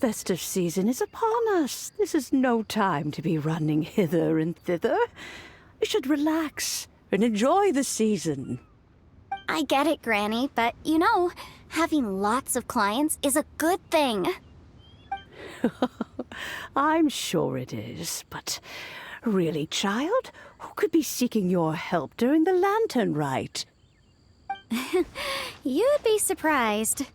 festive season is upon us. This is no time to be running hither and thither. You should relax and enjoy the season. I get it, Granny, but you know, having lots of clients is a good thing. I'm sure it is, but really, child, who could be seeking your help during the lantern rite? You'd be surprised.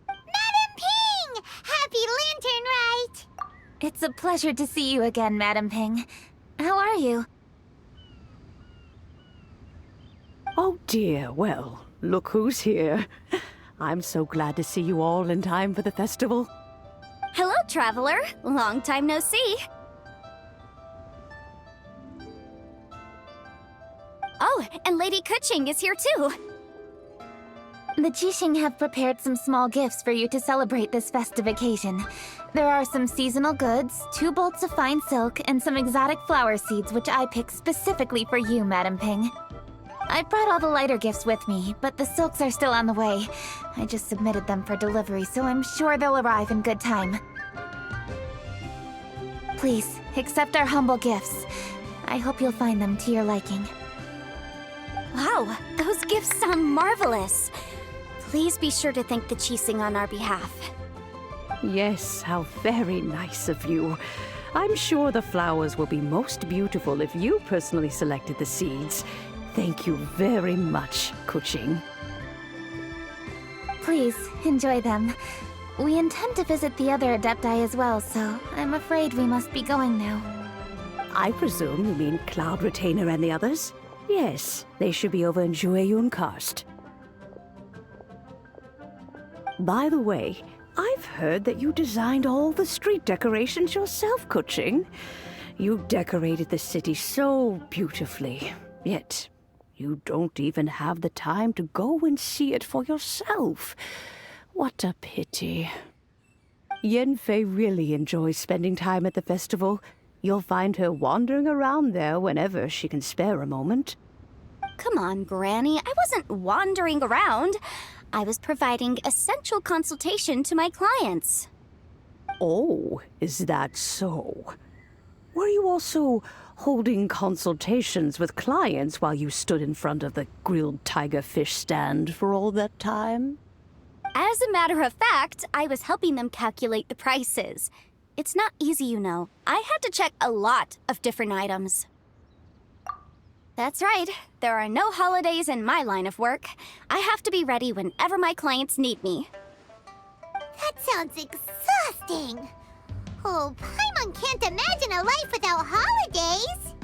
Madam Ping! Happy Lantern Rite! It's a pleasure to see you again, Madam Ping. How are you? Oh dear, well, look who's here. I'm so glad to see you all in time for the festival. Hello, traveler. Long time no see. Oh, and Lady Kuching is here too. The Jixing have prepared some small gifts for you to celebrate this festive occasion. There are some seasonal goods, 2 bolts of fine silk, and some exotic flower seeds which I picked specifically for you, Madam Ping. I brought all the lighter gifts with me, but the silks are still on the way. I just submitted them for delivery, so I'm sure they'll arrive in good time. Please, accept our humble gifts. I hope you'll find them to your liking. Wow, those gifts sound marvelous. Please be sure to thank the Jixing on our behalf. Yes, how very nice of you. I'm sure the flowers will be most beautiful if you personally selected the seeds. Thank you very much, Kuching. Please, enjoy them. We intend to visit the other Adepti as well, so I'm afraid we must be going now. I presume you mean Cloud Retainer and the others? Yes, they should be over in Jueyun Karst. By the way, I've heard that you designed all the street decorations yourself, Kuching. You decorated the city so beautifully, yet you don't even have the time to go and see it for yourself. What a pity. Yanfei really enjoys spending time at the festival. You'll find her wandering around there whenever she can spare a moment. Come on, Granny. I wasn't wandering around. I was providing essential consultation to my clients. Oh, is that so? Were you also holding consultations with clients while you stood in front of the grilled tiger fish stand for all that time? As a matter of fact, I was helping them calculate the prices. It's not easy, you know. I had to check a lot of different items. That's right. There are no holidays in my line of work. I have to be ready whenever my clients need me. That sounds exhausting. Oh, Paimon can't imagine a life without holidays.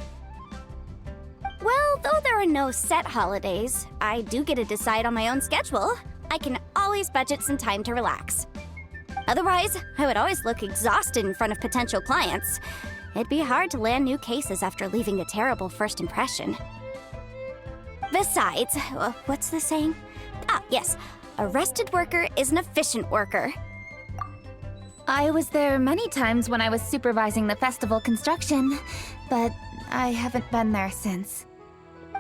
Well, though there are no set holidays, I do get to decide on my own schedule. I can always budget some time to relax. Otherwise, I would always look exhausted in front of potential clients. It'd be hard to land new cases after leaving a terrible first impression. Besides, what's the saying? Ah, yes. A rested worker is an efficient worker. I was there many times when I was supervising the festival construction, but I haven't been there since.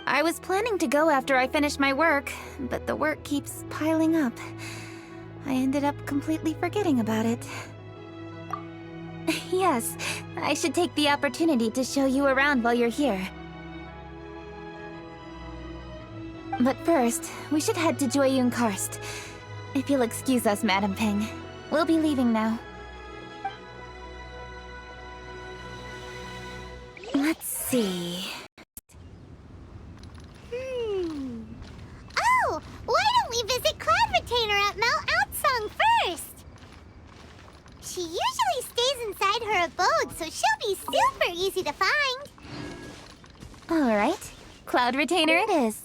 I was planning to go after I finished my work, but the work keeps piling up. I ended up completely forgetting about it. Yes, I should take the opportunity to show you around while you're here. But first, we should head to Jueyun Karst. If you'll excuse us, Madam Ping. We'll be leaving now. Let's see... Oh, why don't we visit Cloud Retainer at Mount Outsong first? She usually stays inside her abode, so she'll be super easy to find. Alright, Cloud Retainer it is.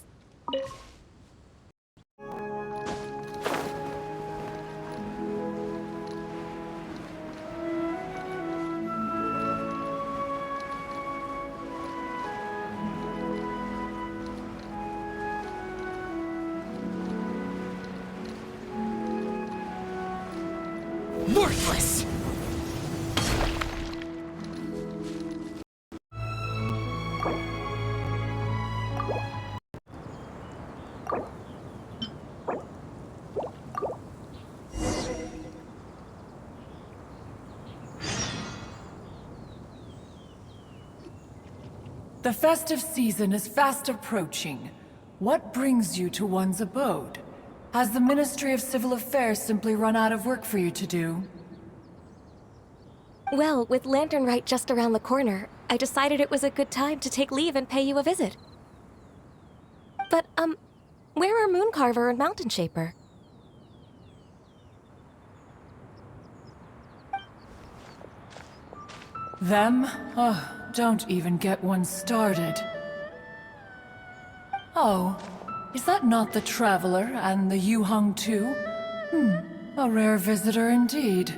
Worthless! The festive season is fast approaching. What brings you to one's abode? Has the Ministry of Civil Affairs simply run out of work for you to do? Well, with Lantern Rite just around the corner, I decided it was a good time to take leave and pay you a visit. But, where are Mooncarver and Mountain Shaper? Them? Oh, don't even get one started. Oh, is that not the Traveler and the Yu-Hung too? A rare visitor indeed.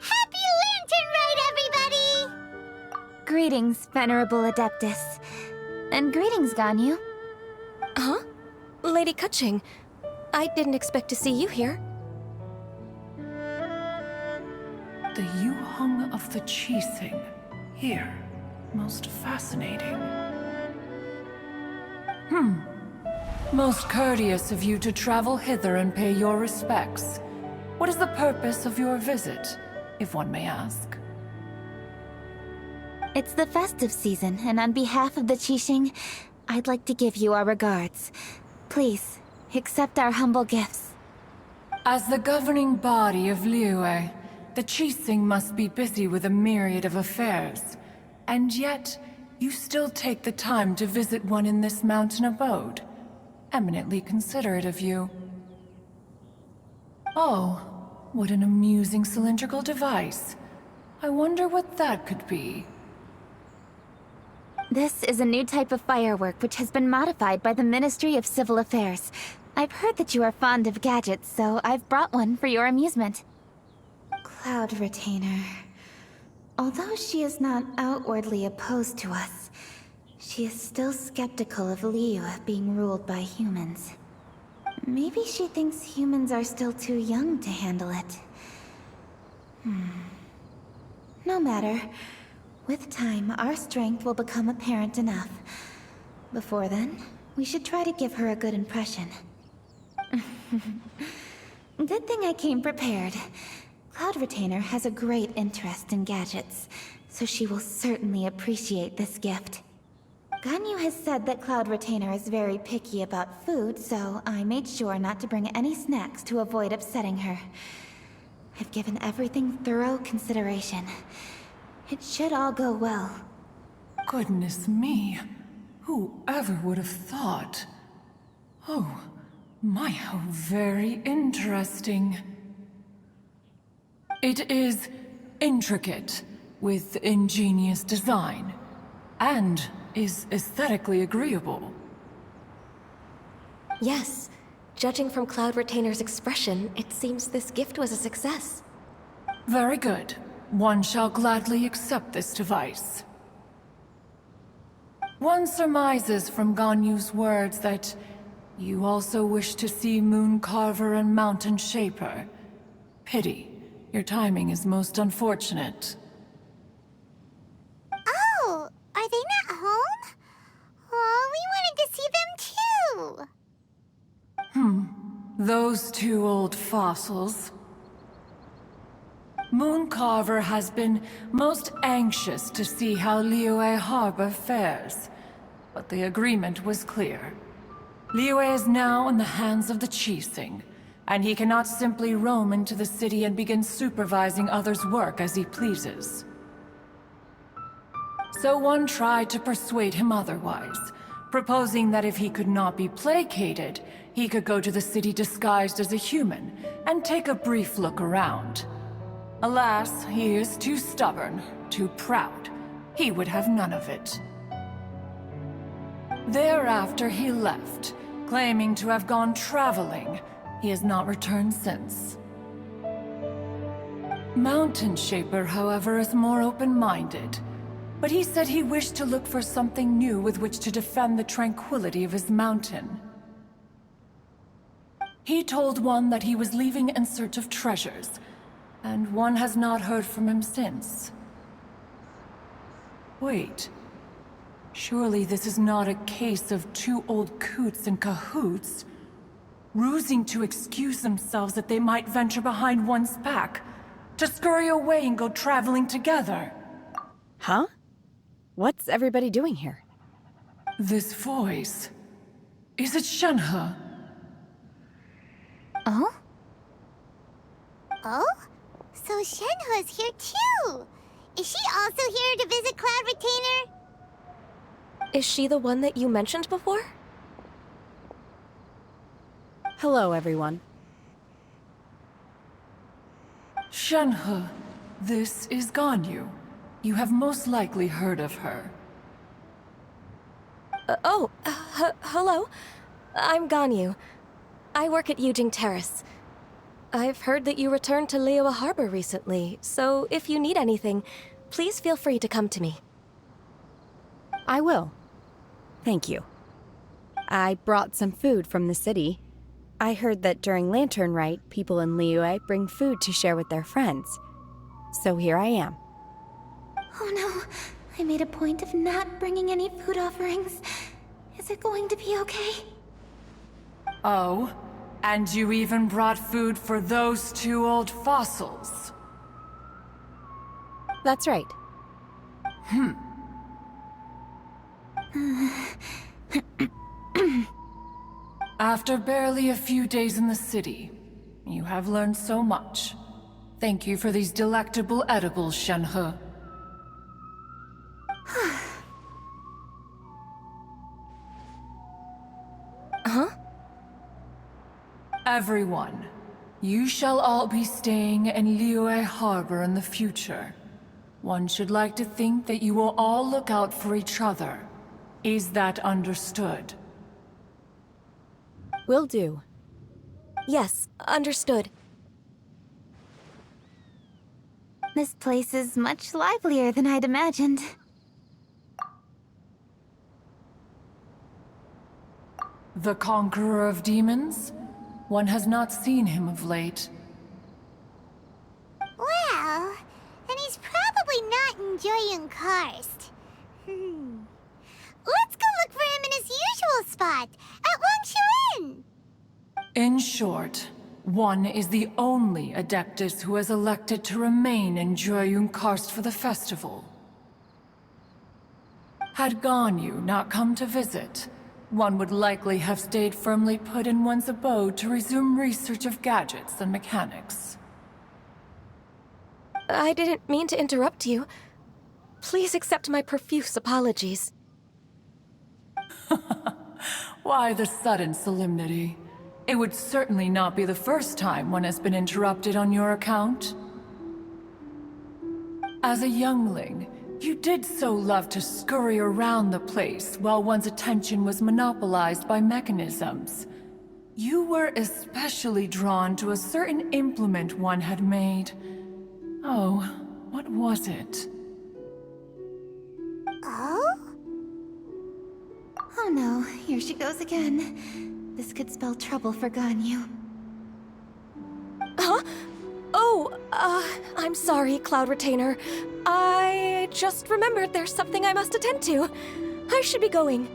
Happy Lantern Rite, everybody! Greetings, Venerable Adeptus. And greetings, Ganyu. Huh? Lady Kutching, I didn't expect to see you here. The Yu-Hung of the Qixing. Here. Most fascinating. Most courteous of you to travel hither and pay your respects. What is the purpose of your visit, if one may ask? It's the festive season, and on behalf of the Qixing, I'd like to give you our regards. Please, accept our humble gifts. As the governing body of Liyue, the Qixing must be busy with a myriad of affairs. And yet, you still take the time to visit one in this mountain abode. Eminently considerate of you. Oh, what an amusing cylindrical device. I wonder what that could be. This is a new type of firework which has been modified by the Ministry of Civil Affairs. I've heard that you are fond of gadgets, so I've brought one for your amusement. Cloud Retainer. Although she is not outwardly opposed to us, she is still skeptical of Liyue being ruled by humans. Maybe she thinks humans are still too young to handle it. No matter. With time, our strength will become apparent enough. Before then, we should try to give her a good impression. Good thing I came prepared. Cloud Retainer has a great interest in gadgets, so she will certainly appreciate this gift. Ganyu has said that Cloud Retainer is very picky about food, so I made sure not to bring any snacks to avoid upsetting her. I've given everything thorough consideration. It should all go well. Goodness me. Whoever would have thought? Oh, my, how very interesting. It is intricate, with ingenious design, and is aesthetically agreeable. Yes, judging from Cloud Retainer's expression, it seems this gift was a success. Very good. One shall gladly accept this device. One surmises from Ganyu's words that you also wish to see Mooncarver and Mountain Shaper. Pity. Your timing is most unfortunate. Oh, are they not home? Oh, we wanted to see them too. Those two old fossils. Mooncarver has been most anxious to see how Liyue Harbor fares, but the agreement was clear. Liyue is now in the hands of the Qixing, and he cannot simply roam into the city and begin supervising others' work as he pleases. So one tried to persuade him otherwise, proposing that if he could not be placated, he could go to the city disguised as a human and take a brief look around. Alas, he is too stubborn, too proud. He would have none of it. Thereafter he left, claiming to have gone traveling. He has not returned since. Mountain Shaper, however, is more open-minded. But he said he wished to look for something new with which to defend the tranquility of his mountain. He told one that he was leaving in search of treasures, and one has not heard from him since. Wait. Surely this is not a case of two old coots in cahoots, rusing to excuse themselves that they might venture behind one's back, to scurry away and go traveling together. Huh? What's everybody doing here? This voice. Is it Shenhe? Oh? Oh? So Shenhe's here too! Is she also here to visit Cloud Retainer? Is she the one that you mentioned before? Hello, everyone. Shenhe, this is Ganyu. You have most likely heard of her. Hello. I'm Ganyu. I work at Yujing Terrace. I've heard that you returned to Liyue Harbor recently, so if you need anything, please feel free to come to me. I will. Thank you. I brought some food from the city. I heard that during Lantern Rite, people in Liyue bring food to share with their friends. So here I am. Oh no, I made a point of not bringing any food offerings. Is it going to be okay? Oh, and you even brought food for those two old fossils. That's right. After barely a few days in the city, you have learned so much. Thank you for these delectable edibles, Shenhe. Huh? Everyone, you shall all be staying in Liyue Harbor in the future. One should like to think that you will all look out for each other. Is that understood? Will do. Yes, understood. This place is much livelier than I'd imagined. The conqueror of demons? One has not seen him of late. Well, then he's probably not enjoying Karst. Let's go look for him in his usual spot, at Wangshu Inn! In short, one is the only Adeptus who has elected to remain in Jueyun Karst for the festival. Had Ganyu not come to visit, one would likely have stayed firmly put in one's abode to resume research of gadgets and mechanics. I didn't mean to interrupt you. Please accept my profuse apologies. Why the sudden solemnity? It would certainly not be the first time one has been interrupted on your account. As a youngling, you did so love to scurry around the place while one's attention was monopolized by mechanisms. You were especially drawn to a certain implement one had made. Oh, what was it? Oh? Oh no, here she goes again. This could spell trouble for Ganyu. Huh? I'm sorry, Cloud Retainer. I just remembered there's something I must attend to. I should be going.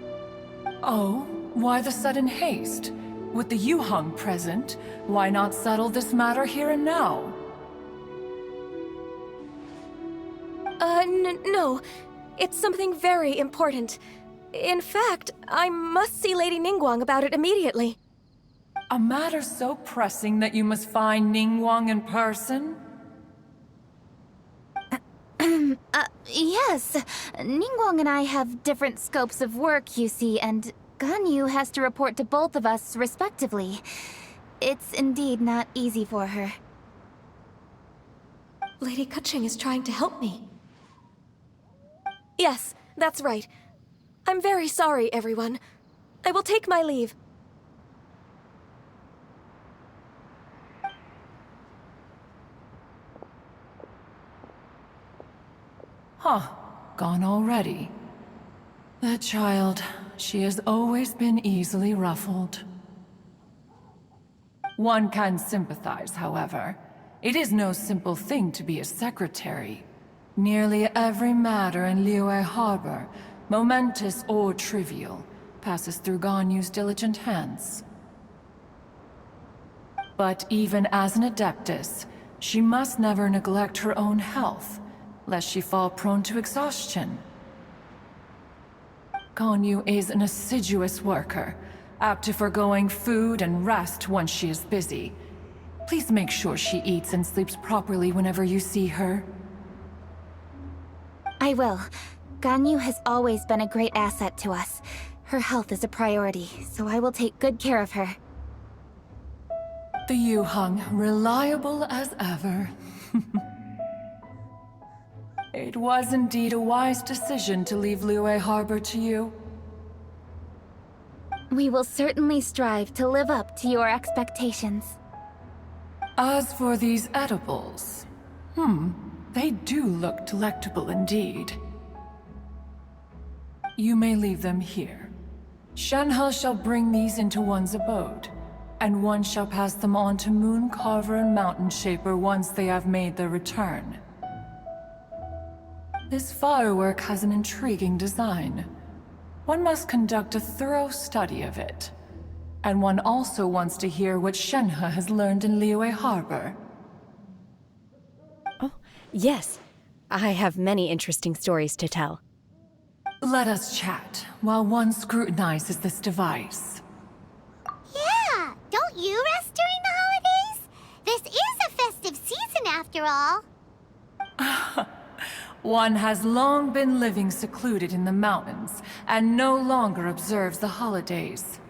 Oh, why the sudden haste? With the Yuheng present, why not settle this matter here and now? No. It's something very important. In fact, I must see Lady Ningguang about it immediately. A matter so pressing that you must find Ningguang in person? Yes. Ningguang and I have different scopes of work, you see, and Ganyu has to report to both of us respectively. It's indeed not easy for her. Lady Keqing is trying to help me. Yes, that's right. I'm very sorry, everyone. I will take my leave. Huh, gone already. That child, she has always been easily ruffled. One can sympathize, however. It is no simple thing to be a secretary. Nearly every matter in Liyue Harbor, momentous or trivial, passes through Ganyu's diligent hands. But even as an Adeptus, she must never neglect her own health, lest she fall prone to exhaustion. Ganyu is an assiduous worker, apt to foregoing food and rest once she is busy. Please make sure she eats and sleeps properly whenever you see her. I will. Ganyu has always been a great asset to us. Her health is a priority, so I will take good care of her. The Yuheng, reliable as ever. It was indeed a wise decision to leave Liyue Harbor to you. We will certainly strive to live up to your expectations. As for these edibles, they do look delectable indeed. You may leave them here. Shenhe shall bring these into one's abode, and one shall pass them on to Moon Carver and Mountain Shaper once they have made their return. This firework has an intriguing design. One must conduct a thorough study of it. And one also wants to hear what Shenhe has learned in Liyue Harbor. Oh, yes. I have many interesting stories to tell. Let us chat while one scrutinizes this device. Yeah, don't you rest during the holidays? This is a festive season after all. One has long been living secluded in the mountains and no longer observes the holidays.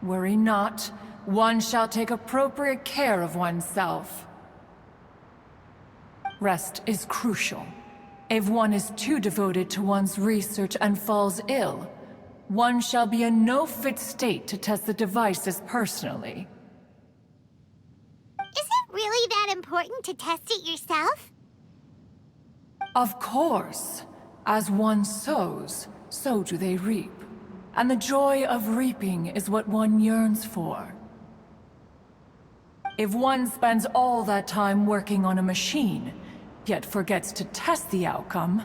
Worry not, one shall take appropriate care of oneself. Rest is crucial. If one is too devoted to one's research and falls ill, one shall be in no fit state to test the devices personally. Is it really that important to test it yourself? Of course. As one sows, so do they reap. And the joy of reaping is what one yearns for. If one spends all that time working on a machine, yet forgets to test the outcome,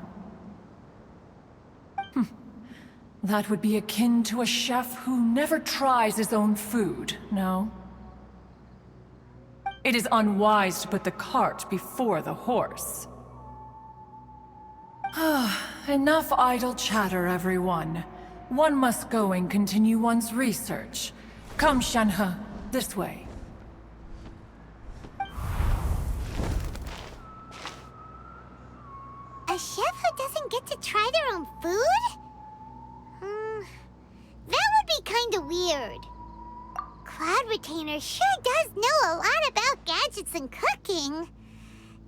that would be akin to a chef who never tries his own food, no? It is unwise to put the cart before the horse. Enough idle chatter, everyone. One must go and continue one's research. Come, Shenhe, this way. A chef who doesn't get to try their own food? That would be kinda weird. Cloud Retainer sure does know a lot about gadgets and cooking.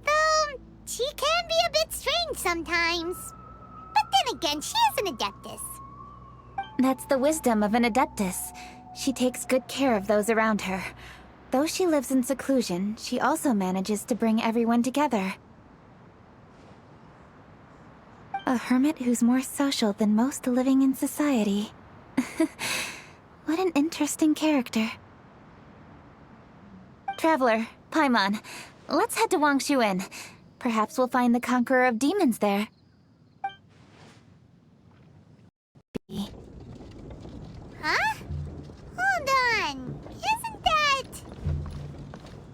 Though, she can be a bit strange sometimes. But then again, she is an Adeptus. That's the wisdom of an Adeptus. She takes good care of those around her. Though she lives in seclusion, she also manages to bring everyone together. A hermit who's more social than most living in society. What an interesting character. Traveler, Paimon, let's head to Wangshu Inn. Perhaps we'll find the Conqueror of Demons there. Huh? Hold on. Isn't that...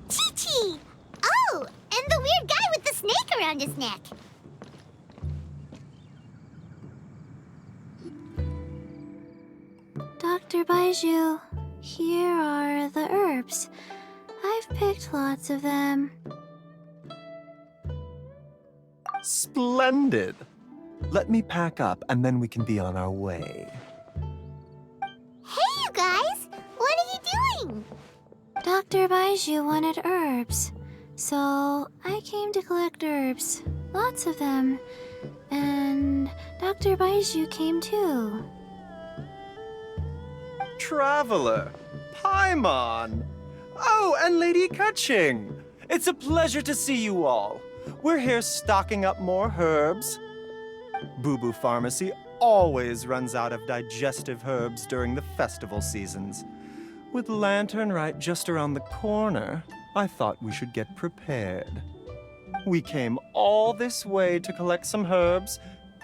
Chi-Chi! Oh, and the weird guy with the snake around his neck. Dr. Baiju, here are the herbs. I've picked lots of them. Splendid! Let me pack up and then we can be on our way. Hey, you guys! What are you doing? Dr. Baiju wanted herbs, so I came to collect herbs. Lots of them. And Dr. Baiju came too. Traveler! Paimon! Oh, and Lady Kaching! It's a pleasure to see you all. We're here stocking up more herbs. Boo Boo Pharmacy always runs out of digestive herbs during the festival seasons. With Lantern right just around the corner, I thought we should get prepared. We came all this way to collect some herbs,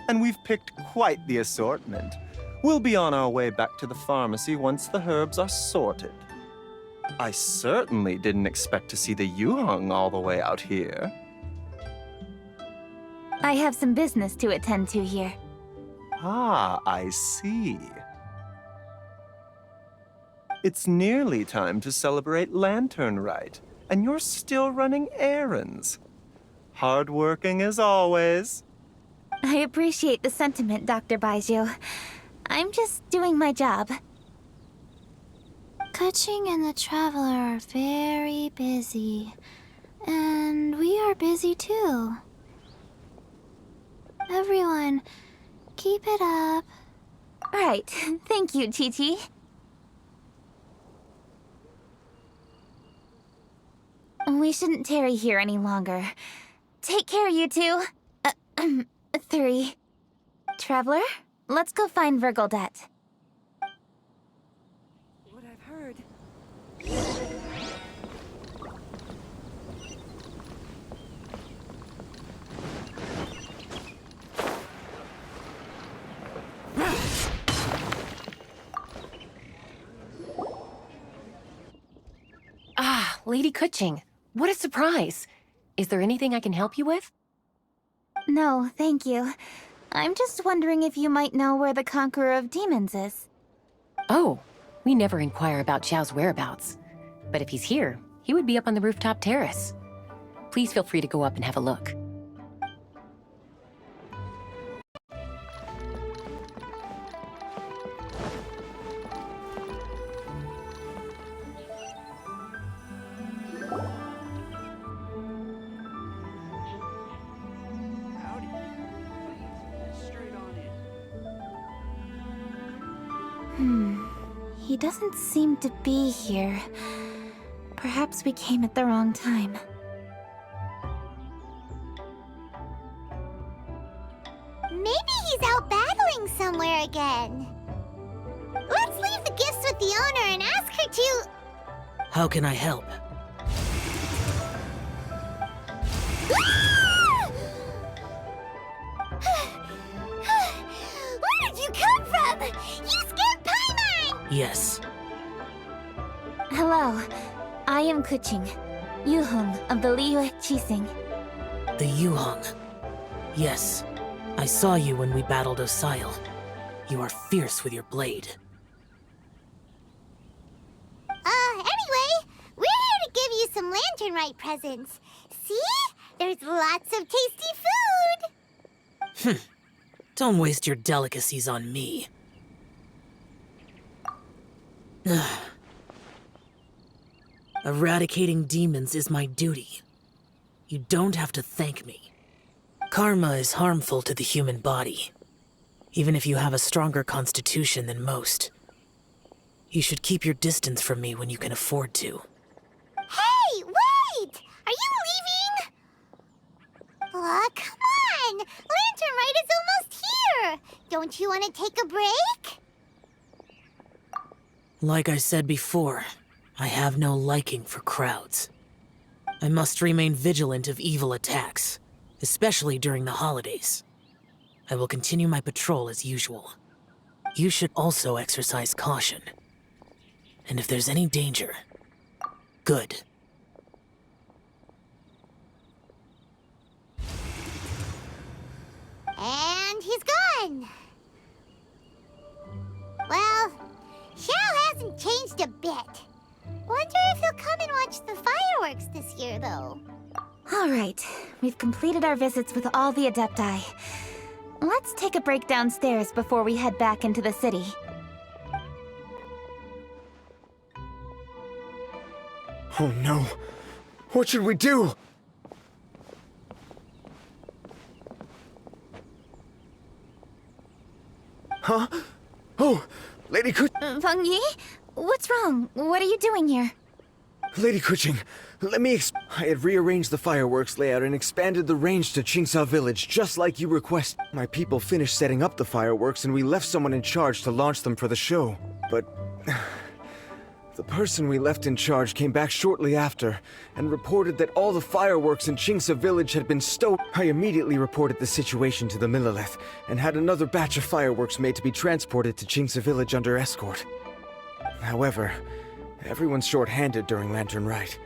and we've picked quite the assortment. We'll be on our way back to the pharmacy once the herbs are sorted. I certainly didn't expect to see the Yuheng all the way out here. I have some business to attend to here. Ah, I see. It's nearly time to celebrate Lantern Rite, and you're still running errands. Hardworking as always. I appreciate the sentiment, Dr. Baiju. I'm just doing my job. Kuching and the Traveler are very busy. And we are busy too. Everyone, keep it up. Right. Thank you, Chi-Chi. We shouldn't tarry here any longer. Take care, you two. 3. Traveler, let's go find Virgildet. What I've heard. Ah, Lady Kuching. What a surprise. Is there anything I can help you with? No, thank you. I'm just wondering if you might know where the Conqueror of Demons is. Oh, we never inquire about Xiao's whereabouts. But if he's here, he would be up on the rooftop terrace. Please feel free to go up and have a look. He doesn't seem to be here. Perhaps we came at the wrong time. Maybe he's out battling somewhere again. Let's leave the gifts with the owner and ask her to... How can I help? Where did you come from? You scared Paimon! Yes. Hello, I am Kuching, Yuhong of the Liyue Qixing. The Yuhong. Yes. I saw you when we battled Osile. You are fierce with your blade. Anyway, we're here to give you some Lantern Rite presents. See? There's lots of tasty food! Don't waste your delicacies on me. Eradicating demons is my duty. You don't have to thank me. Karma is harmful to the human body, even if you have a stronger constitution than most. You should keep your distance from me when you can afford to. Hey, wait! Are you leaving? Aw, come on! Lantern Rite is almost here! Don't you want to take a break? Like I said before, I have no liking for crowds. I must remain vigilant of evil attacks, especially during the holidays. I will continue my patrol as usual. You should also exercise caution. And if there's any danger, good. And he's gone. Well, Xiao hasn't changed a bit. Wonder if he'll come and watch the fireworks this year, though. All right, we've completed our visits with all the Adepti. Let's take a break downstairs before we head back into the city. Oh no! What should we do? Huh? Oh! Lady Feng Yi? What's wrong? What are you doing here? Lady Kuching, let me I had rearranged the fireworks layout and expanded the range to Qingsa Village, just like you requested. My people finished setting up the fireworks and we left someone in charge to launch them for the show. But... the person we left in charge came back shortly after and reported that all the fireworks in Qingsa Village had been stolen. I immediately reported the situation to the Millelith and had another batch of fireworks made to be transported to Qingsa Village under escort. However, everyone's short-handed during Lantern Rite.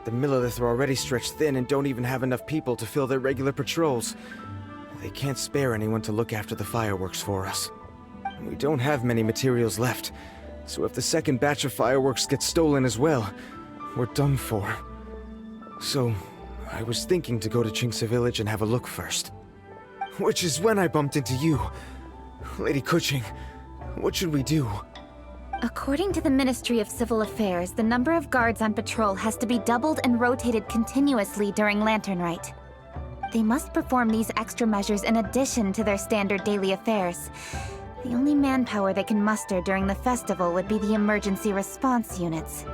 The Millelith are already stretched thin and don't even have enough people to fill their regular patrols. They can't spare anyone to look after the fireworks for us. We don't have many materials left, so if the second batch of fireworks gets stolen as well, we're done for. So, I was thinking to go to Qingce Village and have a look first. Which is when I bumped into you. Lady Kuching, what should we do? According to the Ministry of Civil Affairs, the number of guards on patrol has to be doubled and rotated continuously during Lantern Rite. They must perform these extra measures in addition to their standard daily affairs. The only manpower they can muster during the festival would be the emergency response units.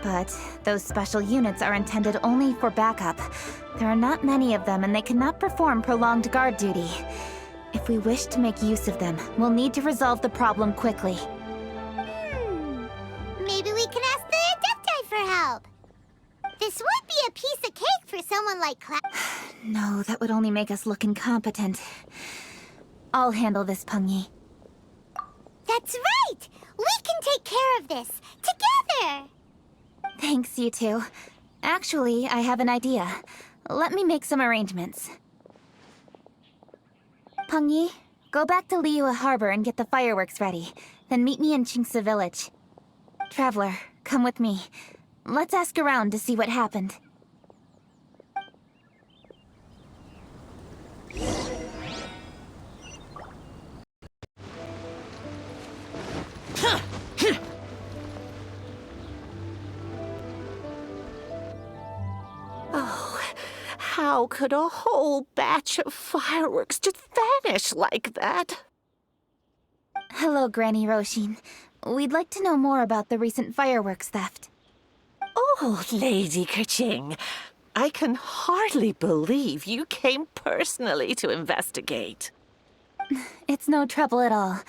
But those special units are intended only for backup. There are not many of them, and they cannot perform prolonged guard duty. If we wish to make use of them, we'll need to resolve the problem quickly. Maybe we can ask the Adepti for help. This would be a piece of cake for someone like Cloud. No, that would only make us look incompetent. I'll handle this, Pengyi. That's right! We can take care of this, together! Thanks, you two. Actually, I have an idea. Let me make some arrangements. Pengyi, go back to Liyue Harbor and get the fireworks ready. Then meet me in Qingce Village. Traveler, come with me. Let's ask around to see what happened. Oh, how could a whole batch of fireworks just vanish like that? Hello, Granny Roshin. We'd like to know more about the recent fireworks theft. Oh, Lady Keqing, I can hardly believe you came personally to investigate. It's no trouble at all.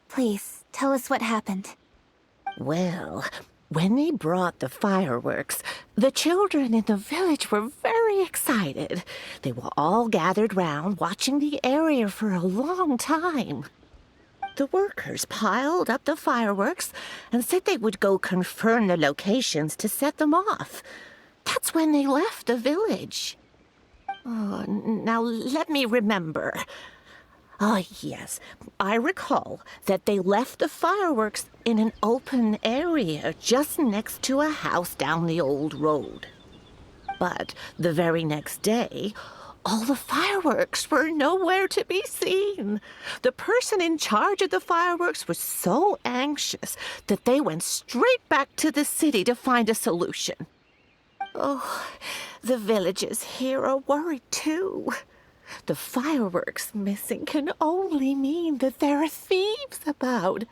Please, tell us what happened. Well, when they brought the fireworks, the children in the village were very excited. They were all gathered round, watching the area for a long time. The workers piled up the fireworks and said they would go confirm the locations to set them off. That's when they left the village. Oh, now let me remember. Oh, yes, I recall that they left the fireworks in an open area just next to a house down the old road. But the very next day, all the fireworks were nowhere to be seen. The person in charge of the fireworks was so anxious that they went straight back to the city to find a solution. Oh, the villagers here are worried too. The fireworks missing can only mean that there are thieves about.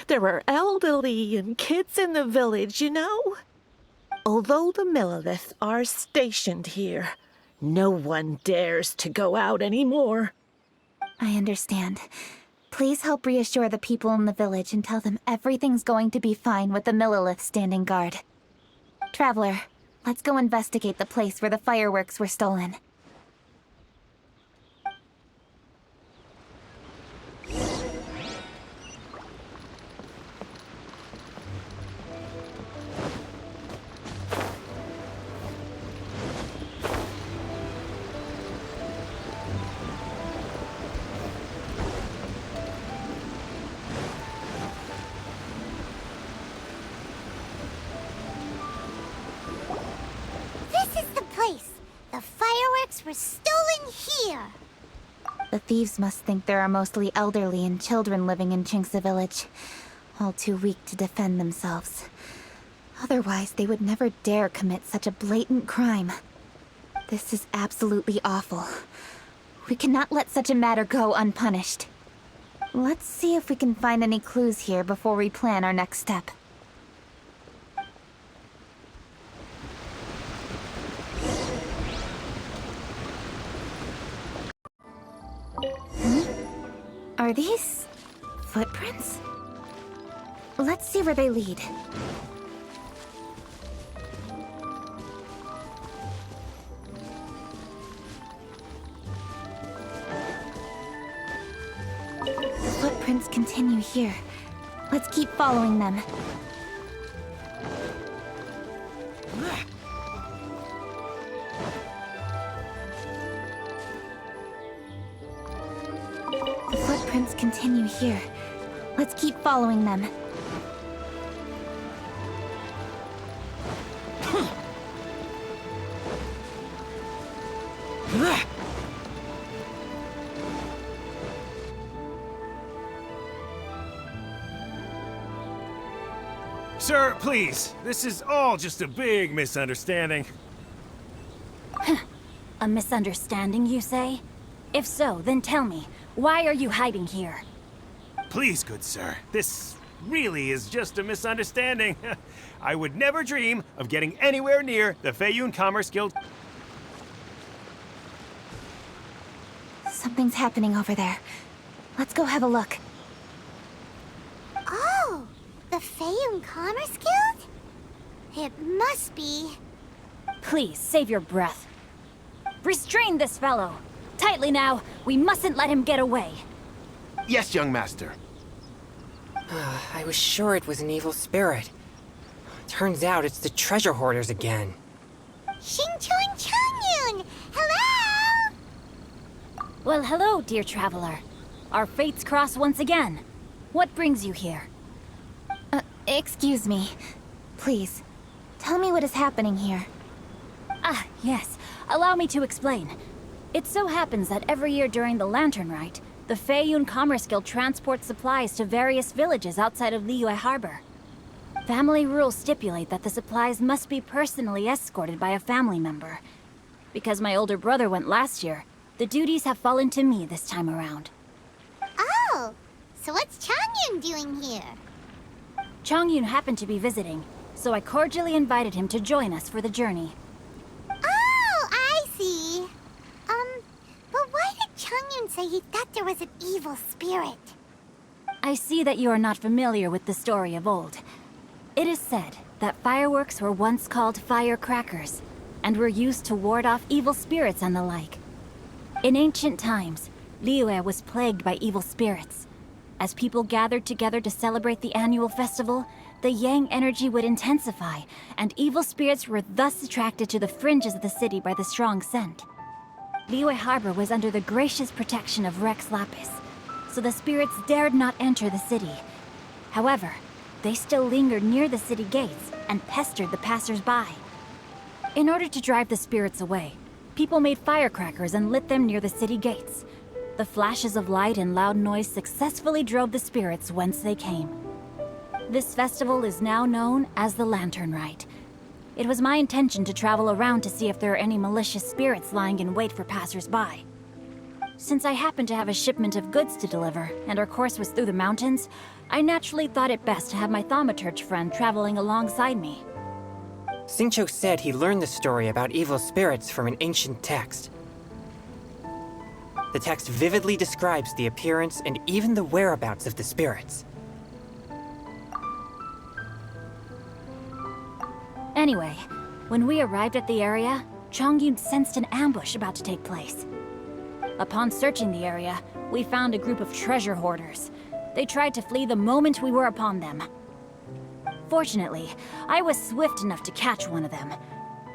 There are elderly and kids in the village, you know. Although the Millelith are stationed here, no one dares to go out anymore. I understand. Please help reassure the people in the village and tell them everything's going to be fine with the Millelith standing guard. Traveler, let's go investigate the place where the fireworks were stolen. The fireworks were stolen here! The thieves must think there are mostly elderly and children living in Qingce Village, all too weak to defend themselves. Otherwise, they would never dare commit such a blatant crime. This is absolutely awful. We cannot let such a matter go unpunished. Let's see if we can find any clues here before we plan our next step. Are these footprints? Let's see where they lead. The footprints continue here. Let's keep following them. footprints continue here. Let's keep following them. Sir, please. This is all just a big misunderstanding. A misunderstanding, you say? If so, then tell me, why are you hiding here? Please, good sir. This really is just a misunderstanding. I would never dream of getting anywhere near the Feiyun Commerce Guild. Something's happening over there. Let's go have a look. Oh, the Feiyun Commerce Guild? It must be. Please, save your breath. Restrain this fellow. Tightly now, we mustn't let him get away. Yes, young master. I was sure it was an evil spirit. Turns out it's the treasure hoarders again. Xingqiu and Changyun! Hello! Well, hello, dear traveler. Our fates cross once again. What brings you here? Excuse me. Please, tell me what is happening here. Ah, yes. Allow me to explain. It so happens that every year during the Lantern Rite, the Feiyun Commerce Guild transports supplies to various villages outside of Liyue Harbor. Family rules stipulate that the supplies must be personally escorted by a family member. Because my older brother went last year, the duties have fallen to me this time around. Oh, so what's Changyun doing here? Changyun happened to be visiting, so I cordially invited him to join us for the journey. Oh, I see. But why did Changyun say he thought there was an evil spirit? I see that you are not familiar with the story of old. It is said that fireworks were once called firecrackers, and were used to ward off evil spirits and the like. In ancient times, Liyue was plagued by evil spirits. As people gathered together to celebrate the annual festival, the yang energy would intensify, and evil spirits were thus attracted to the fringes of the city by the strong scent. Liyue Harbor was under the gracious protection of Rex Lapis, so the spirits dared not enter the city. However, they still lingered near the city gates and pestered the passers-by. In order to drive the spirits away, people made firecrackers and lit them near the city gates. The flashes of light and loud noise successfully drove the spirits whence they came. This festival is now known as the Lantern Rite. It was my intention to travel around to see if there are any malicious spirits lying in wait for passers-by. Since I happened to have a shipment of goods to deliver, and our course was through the mountains, I naturally thought it best to have my thaumaturge friend traveling alongside me. Xingqiu said he learned the story about evil spirits from an ancient text. The text vividly describes the appearance and even the whereabouts of the spirits. Anyway, when we arrived at the area, Changyun sensed an ambush about to take place. Upon searching the area, we found a group of treasure hoarders. They tried to flee the moment we were upon them. Fortunately, I was swift enough to catch one of them.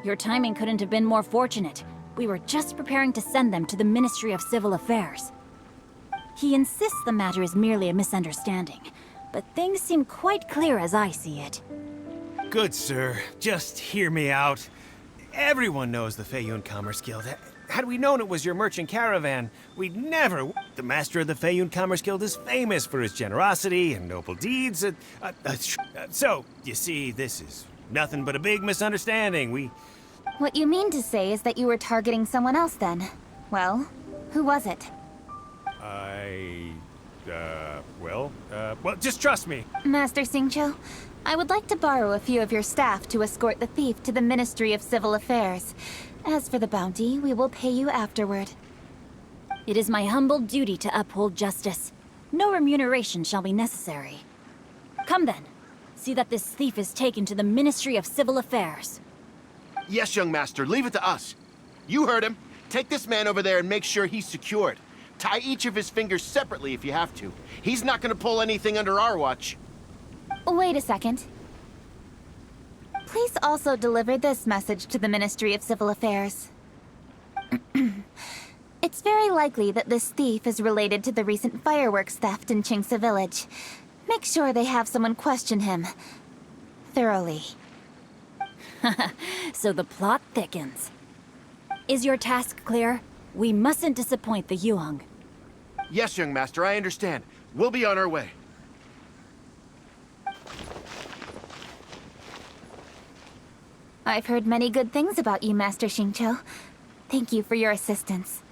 Your timing couldn't have been more fortunate. We were just preparing to send them to the Ministry of Civil Affairs. He insists the matter is merely a misunderstanding, but things seem quite clear as I see it. Good sir, just hear me out. Everyone knows the Feiyun Commerce Guild. Had we known it was your merchant caravan, we'd never... The master of the Feiyun Commerce Guild is famous for his generosity and noble deeds. So, you see, this is nothing but a big misunderstanding. What you mean to say is that you were targeting someone else then? Well, who was it? Well, just trust me. Master Xingqiu, I would like to borrow a few of your staff to escort the thief to the Ministry of Civil Affairs. As for the bounty, we will pay you afterward. It is my humble duty to uphold justice. No remuneration shall be necessary. Come then. See that this thief is taken to the Ministry of Civil Affairs. Yes, young master, leave it to us. You heard him. Take this man over there and make sure he's secured. Tie each of his fingers separately if you have to. He's not gonna pull anything under our watch. Wait a second. Please also deliver this message to the Ministry of Civil Affairs. It It's very likely that this thief is related to the recent fireworks theft in Chingsa Village. Make sure they have someone question him thoroughly. So the plot thickens. Is your task clear? We mustn't disappoint the Yuang. Yes, young master, I understand. We'll be on our way. I've heard many good things about you, Master Xingqiu. Thank you for your assistance.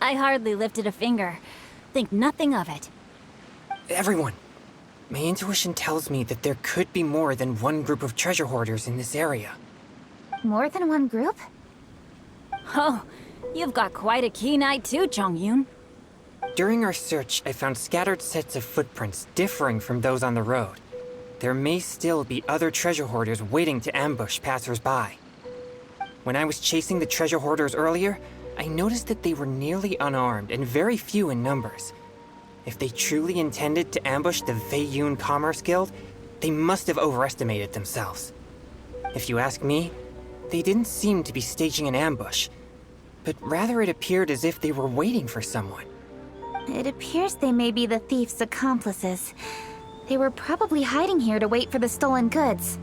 I hardly lifted a finger. Think nothing of it. Everyone, my intuition tells me that there could be more than one group of treasure hoarders in this area. More than one group? Oh, you've got quite a keen eye too, Chongyun. During our search, I found scattered sets of footprints differing from those on the road. There may still be other treasure hoarders waiting to ambush passers-by. When I was chasing the treasure hoarders earlier, I noticed that they were nearly unarmed and very few in numbers. If they truly intended to ambush the Feiyun Commerce Guild, they must have overestimated themselves. If you ask me, they didn't seem to be staging an ambush, but rather it appeared as if they were waiting for someone. It appears they may be the thief's accomplices. They were probably hiding here to wait for the stolen goods.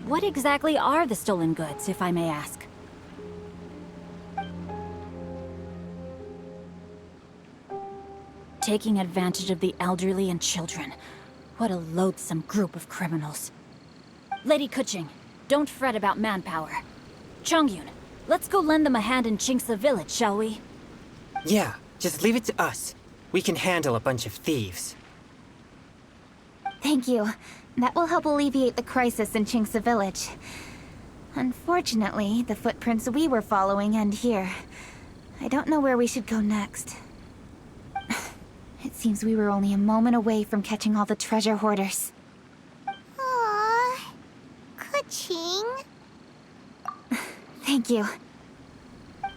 What exactly are the stolen goods, if I may ask? Taking advantage of the elderly and children. What a loathsome group of criminals. Lady Kuching, don't fret about manpower. Chongyun, let's go lend them a hand in Chingsa Village, shall we? Yeah, just leave it to us. We can handle a bunch of thieves. Thank you. That will help alleviate the crisis in Chingsa Village. Unfortunately, the footprints we were following end here. I don't know where we should go next. It seems we were only a moment away from catching all the treasure hoarders. Aww. Kuching. Thank you.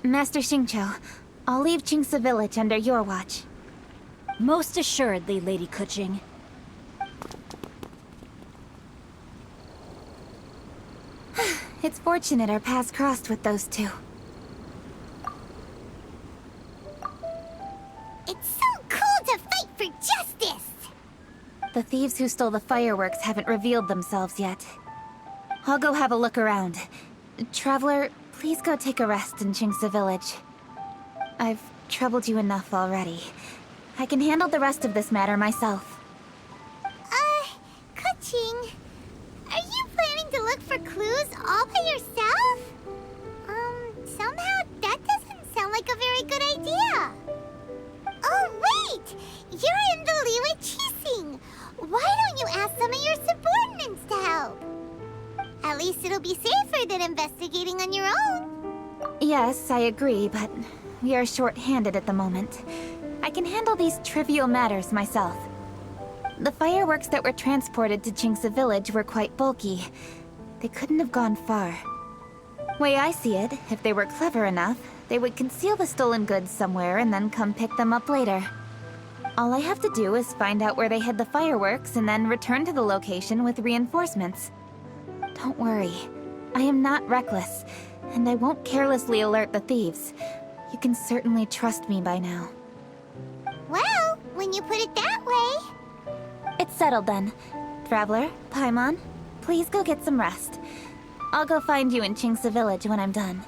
Master Xingqiu, I'll leave Chingsa Village under your watch. Most assuredly, Lady Kuching. It's fortunate our paths crossed with those two. It's so cool to fight for justice! The thieves who stole the fireworks haven't revealed themselves yet. I'll go have a look around. Traveler, please go take a rest in Chingsa Village. I've troubled you enough already. I can handle the rest of this matter myself. Kuching, are you planning to look for clues all by yourself? Somehow that doesn't sound like a very good idea. Oh, wait! You're in the Liwei Qixing! Why don't you ask some of your subordinates to help? At least it'll be safer than investigating on your own. Yes, I agree, but we are short-handed at the moment. I can handle these trivial matters myself. The fireworks that were transported to Chingsa Village were quite bulky. They couldn't have gone far. Way I see it, if they were clever enough, they would conceal the stolen goods somewhere and then come pick them up later. All I have to do is find out where they hid the fireworks and then return to the location with reinforcements. Don't worry. I am not reckless, and I won't carelessly alert the thieves. You can certainly trust me by now. Well, when you put it that way... It's settled then. Traveler, Paimon, please go get some rest. I'll go find you in Chingsa Village when I'm done.